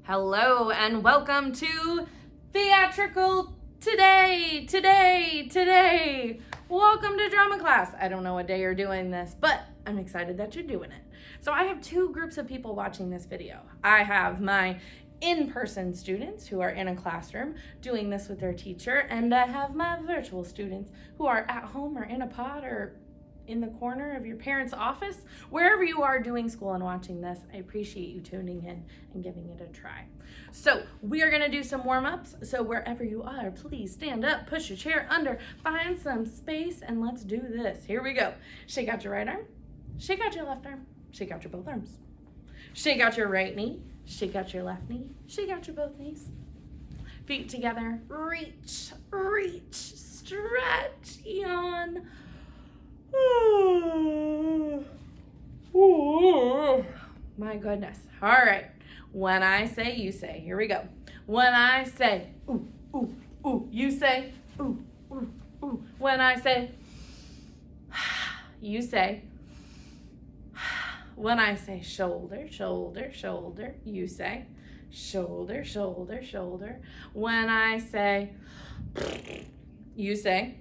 Hello and welcome to Theatrical Today. Welcome to drama class. I don't know what day you're doing this, but I'm excited that you're doing it. So I have two groups of people watching this video. I have my in-person students who are in a classroom doing this with their teacher, and I have my virtual students who are at home or in a pod or in the corner of your parents' office. Wherever you are doing school and watching this, I appreciate you tuning in and giving it a try. So we are gonna do some warm-ups. So wherever you are, please stand up, push your chair under, find some space, and let's do this. Here we go. Shake out your right arm, shake out your left arm, shake out your both arms. Shake out your right knee, shake out your left knee, shake out your both knees. Feet together, reach, stretch, yawn. My goodness. All right. When I say, you say. Here we go. When I say, ooh, ooh, ooh, you say, ooh, ooh, ooh. When I say, you say. When I say shoulder, shoulder, shoulder, you say shoulder, shoulder, shoulder. When I say, you say.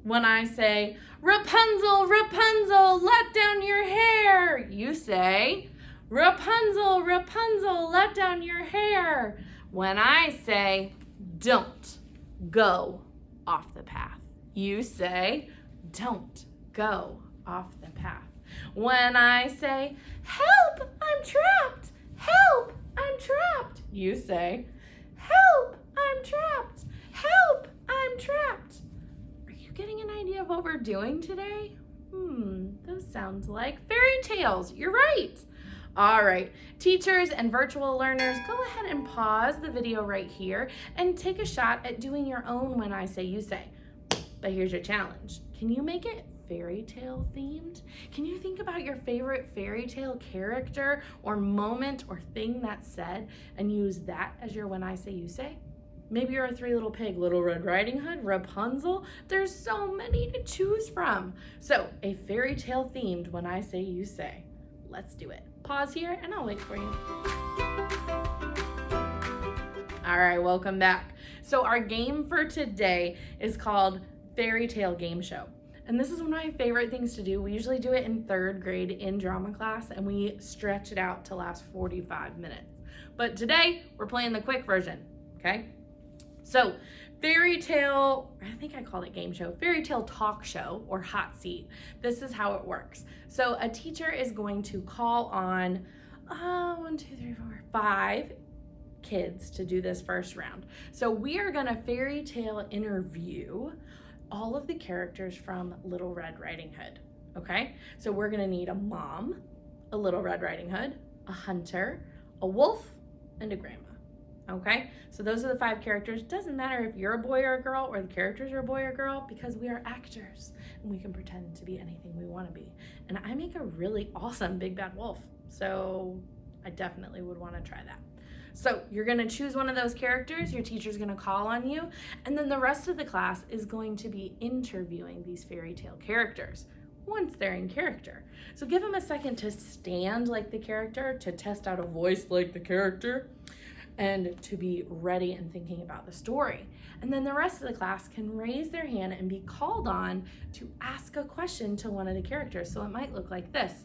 When I say, Rapunzel, Rapunzel, let down your hair, you say, Rapunzel, Rapunzel, let down your hair. When I say, don't go off the path, you say, don't go off the path. When I say, help, I'm trapped, help, I'm trapped, you say, help, I'm trapped, help, I'm trapped. Getting an idea of what we're doing today? Those sound like fairy tales. You're right. All right, teachers and virtual learners, go ahead and pause the video right here and take a shot at doing your own when I say, you say. But here's your challenge. Can you make it fairy tale themed? Can you think about your favorite fairy tale character or moment or thing that's said and use that as your when I say, you say? Maybe you're a Three Little Pig, Little Red Riding Hood, Rapunzel. There's so many to choose from. So a fairy tale themed when I say, you say. Let's do it. Pause here and I'll wait for you. All right, welcome back. So our game for today is called Fairy Tale Game Show. And this is one of my favorite things to do. We usually do it in third grade in drama class and we stretch it out to last 45 minutes. But today we're playing the quick version, okay? So fairy tale, I think I called it game show, fairy tale talk show or hot seat. This is how it works. So a teacher is going to call on 5 kids to do this first round. So we are gonna fairy tale interview all of the characters from Little Red Riding Hood, okay? So we're gonna need a mom, a Little Red Riding Hood, a hunter, a wolf, and a grandma. Okay, so those are the 5 characters. Doesn't matter if you're a boy or a girl or the characters are a boy or girl because we are actors and we can pretend to be anything we want to be. And I make a really awesome big bad wolf, so I definitely would want to try that. So you're going to choose one of those characters, your teacher's going to call on you, and then the rest of the class is going to be interviewing these fairy tale characters once they're in character. So give them a second to stand like the character, to test out a voice like the character, and to be ready and thinking about the story. And then the rest of the class can raise their hand and be called on to ask a question to one of the characters. So it might look like this.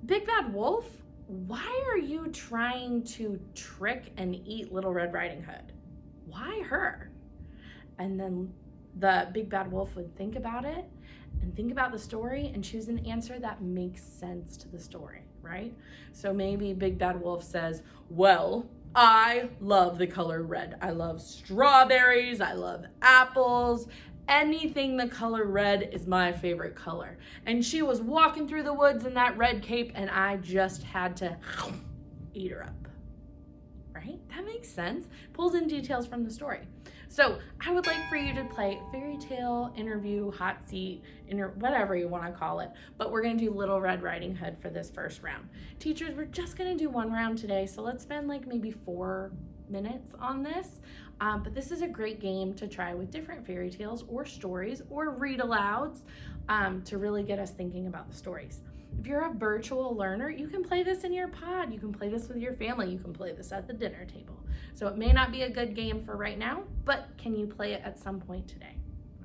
Big Bad Wolf, why are you trying to trick and eat Little Red Riding Hood? Why her? And then the Big Bad Wolf would think about it and think about the story and choose an answer that makes sense to the story, right? So maybe Big Bad Wolf says, well, I love the color red. I love strawberries. I love apples. Anything the color red is my favorite color. And she was walking through the woods in that red cape and I just had to eat her up, right? That makes sense. Pulls in details from the story. So I would like for you to play fairy tale, interview, hot seat, whatever you want to call it. But we're going to do Little Red Riding Hood for this first round. Teachers, we're just going to do one round today. So let's spend like maybe 4 minutes on this. But this is a great game to try with different fairy tales or stories or read alouds to really get us thinking about the stories. If you're a virtual learner, you can play this in your pod. You can play this with your family. You can play this at the dinner table. So it may not be a good game for right now, but can you play it at some point today?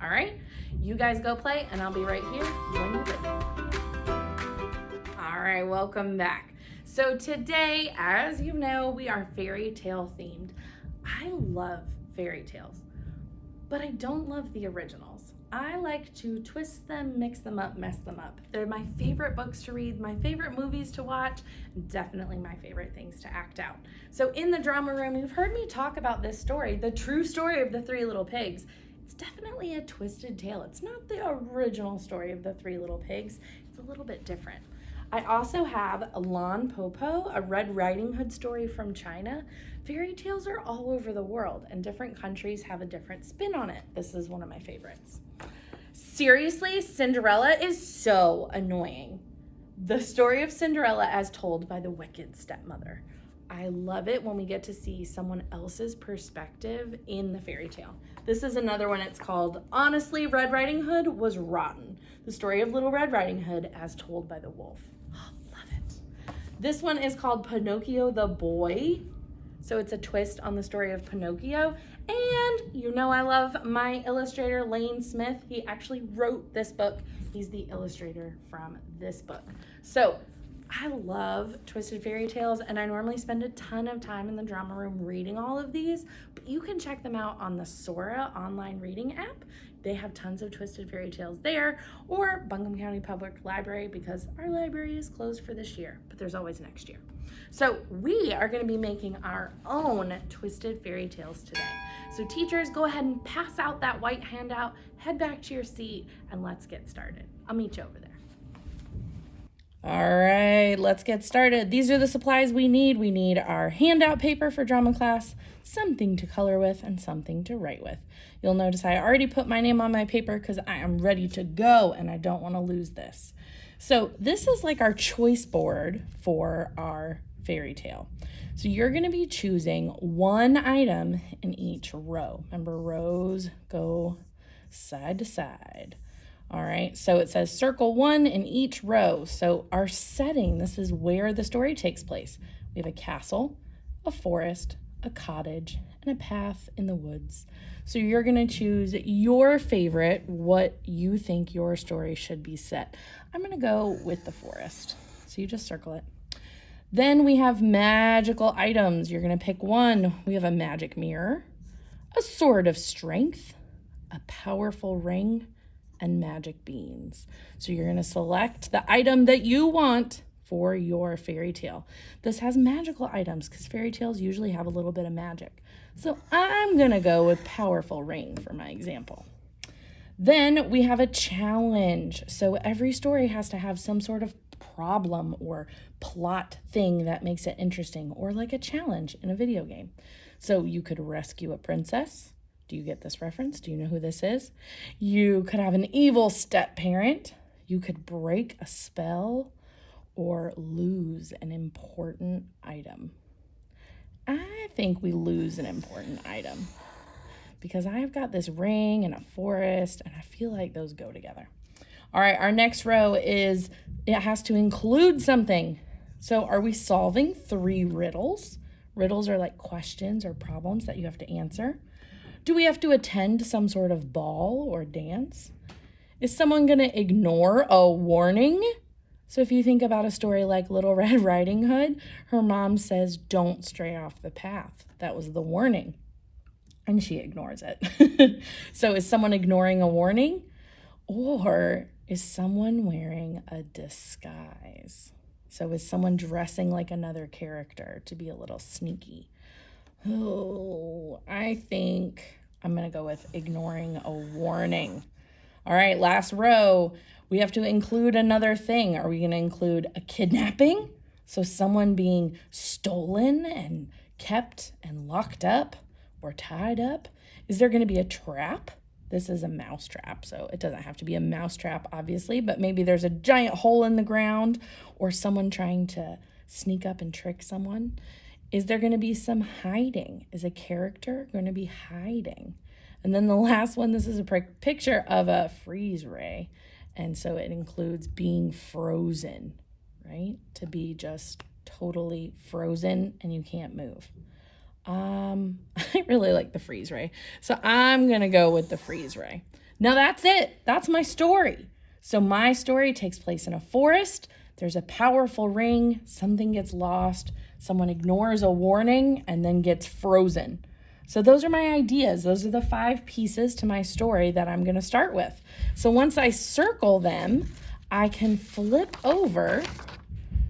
All right, you guys go play and I'll be right here when you're ready. All right, welcome back. So today, as you know, we are fairy tale themed. I love fairy tales, but I don't love the originals. I like to twist them, mix them up, mess them up. They're my favorite books to read, my favorite movies to watch, and definitely my favorite things to act out. So in the drama room, you've heard me talk about this story, the true story of the Three Little Pigs. It's definitely a twisted tale. It's not the original story of the Three Little Pigs. It's a little bit different. I also have Lan Popo, a Red Riding Hood story from China. Fairy tales are all over the world, and different countries have a different spin on it. This is one of my favorites. Seriously, Cinderella is so annoying. The story of Cinderella as told by the wicked stepmother. I love it when we get to see someone else's perspective in the fairy tale. This is another one. It's called Honestly, Red Riding Hood Was Rotten. The story of Little Red Riding Hood as told by the wolf. Oh, love it. This one is called Pinocchio the Boy. So it's a twist on the story of Pinocchio. And you know I love my illustrator, Lane Smith. He actually wrote this book. He's the illustrator from this book. So I love twisted fairy tales, and I normally spend a ton of time in the drama room reading all of these, but you can check them out on the Sora online reading app. They have tons of twisted fairy tales there, or Buncombe County Public Library, because our library is closed for this year, but there's always next year. So we are going to be making our own twisted fairy tales today. So teachers, go ahead and pass out that white handout, head back to your seat, and let's get started. I'll meet you over there. All right, let's get started. These are the supplies we need. We need our handout paper for drama class, something to color with, and something to write with. You'll notice I already put my name on my paper because I am ready to go and I don't want to lose this. So this is like our choice board for our fairy tale. So you're going to be choosing one item in each row. Remember, rows go side to side. All right, so it says circle one in each row. So our setting, this is where the story takes place. We have a castle, a forest, a cottage, and a path in the woods. So you're gonna choose your favorite, what you think your story should be set. I'm gonna go with the forest. So you just circle it. Then we have magical items. You're gonna pick one. We have a magic mirror, a sword of strength, a powerful ring, and magic beans. So you're going to select the item that you want for your fairy tale. This has magical items because fairy tales usually have a little bit of magic. So I'm going to go with powerful ring for my example. Then we have a challenge. So every story has to have some sort of problem or plot thing that makes it interesting, or like a challenge in a video game. So you could rescue a princess. Do you get this reference? Do you know who this is? You could have an evil step-parent. You could break a spell or lose an important item. I think we lose an important item because I've got this ring and a forest, and I feel like those go together. All right, our next row is, it has to include something. So are we solving 3 riddles? Riddles are like questions or problems that you have to answer. Do we have to attend some sort of ball or dance? Is someone going to ignore a warning? So if you think about a story like Little Red Riding Hood, her mom says, don't stray off the path. That was the warning. And she ignores it. So is someone ignoring a warning? Or is someone wearing a disguise? So is someone dressing like another character to be a little sneaky? Oh, I think I'm going to go with ignoring a warning. All right, last row. We have to include another thing. Are we going to include a kidnapping? So someone being stolen and kept and locked up or tied up? Is there going to be a trap? This is a mouse trap, so it doesn't have to be a mouse trap, obviously, but maybe there's a giant hole in the ground or someone trying to sneak up and trick someone. Is there going to be some hiding? Is a character going to be hiding? And then the last one, this is a picture of a freeze ray. And so it includes being frozen, right? To be just totally frozen and you can't move. I really like the freeze ray. So I'm going to go with the freeze ray. Now that's it. That's my story. So my story takes place in a forest. There's a powerful ring. Something gets lost. Someone ignores a warning and then gets frozen. So those are my ideas. Those are the 5 pieces to my story that I'm going to start with. So once I circle them, I can flip over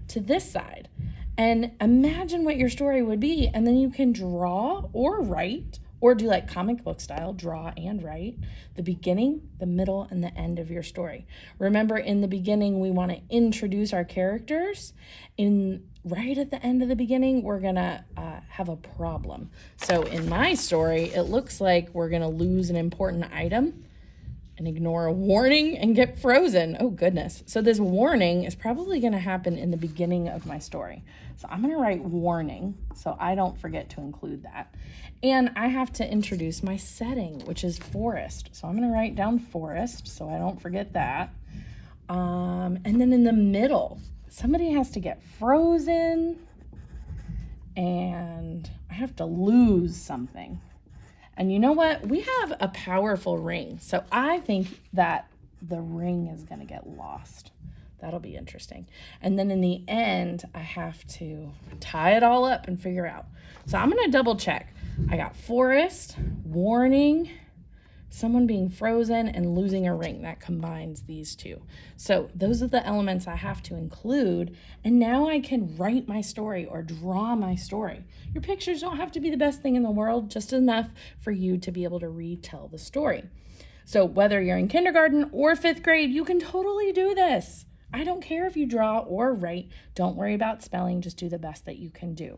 to this side and imagine what your story would be. And then you can draw or write, or do like comic book style, draw and write the beginning, the middle, and the end of your story. Remember, in the beginning, we want to introduce our characters. Right at the end of the beginning, we're going to have a problem. So in my story, it looks like we're going to lose an important item and ignore a warning and get frozen. Oh, goodness. So this warning is probably going to happen in the beginning of my story. So I'm going to write warning so I don't forget to include that. And I have to introduce my setting, which is forest. So I'm going to write down forest so I don't forget that. And then in the middle, somebody has to get frozen and I have to lose something. And you know what? We have a powerful ring. So I think that the ring is going to get lost. That'll be interesting. And then in the end, I have to tie it all up and figure out. So I'm going to double check. I got forest, warning, someone being frozen, and losing a ring. That combines these 2. So those are the elements I have to include. And now I can write my story or draw my story. Your pictures don't have to be the best thing in the world, just enough for you to be able to retell the story. So whether you're in kindergarten or 5th grade, you can totally do this. I don't care if you draw or write. Don't worry about spelling. Just do the best that you can do.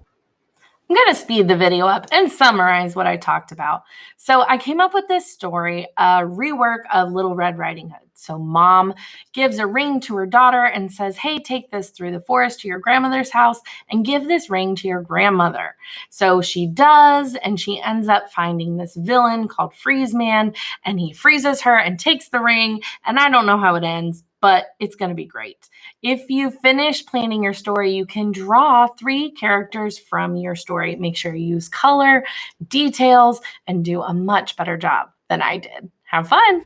I'm going to speed the video up and summarize what I talked about. So I came up with this story, a rework of Little Red Riding Hood. So mom gives a ring to her daughter and says, hey, take this through the forest to your grandmother's house and give this ring to your grandmother. So she does, and she ends up finding this villain called Freeze Man, and he freezes her and takes the ring. And I don't know how it ends, but it's going to be great. If you finish planning your story, you can draw 3 characters from your story. Make sure you use color, details, and do a much better job than I did. Have fun.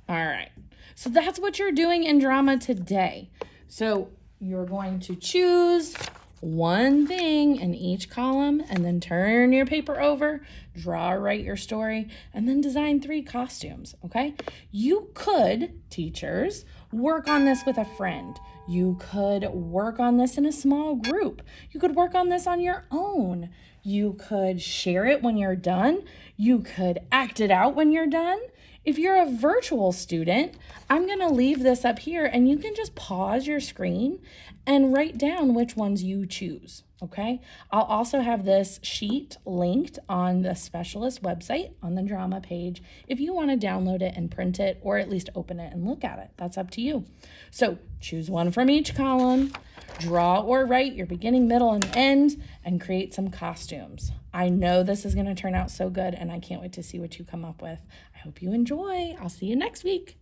All right. So that's what you're doing in drama today. So you're going to choose one thing in each column and then turn your paper over, draw or write your story, and then design 3 costumes, okay? You could, teachers, work on this with a friend. You could work on this in a small group. You could work on this on your own. You could share it when you're done. You could act it out when you're done. If you're a virtual student, I'm going to leave this up here and you can just pause your screen and write down which ones you choose, okay? I'll also have this sheet linked on the specialist website on the drama page if you want to download it and print it or at least open it and look at it. That's up to you. So choose one from each column, draw or write your beginning, middle, and end, and create some costumes. I know this is going to turn out so good and I can't wait to see what you come up with. I hope you enjoy. I'll see you next week.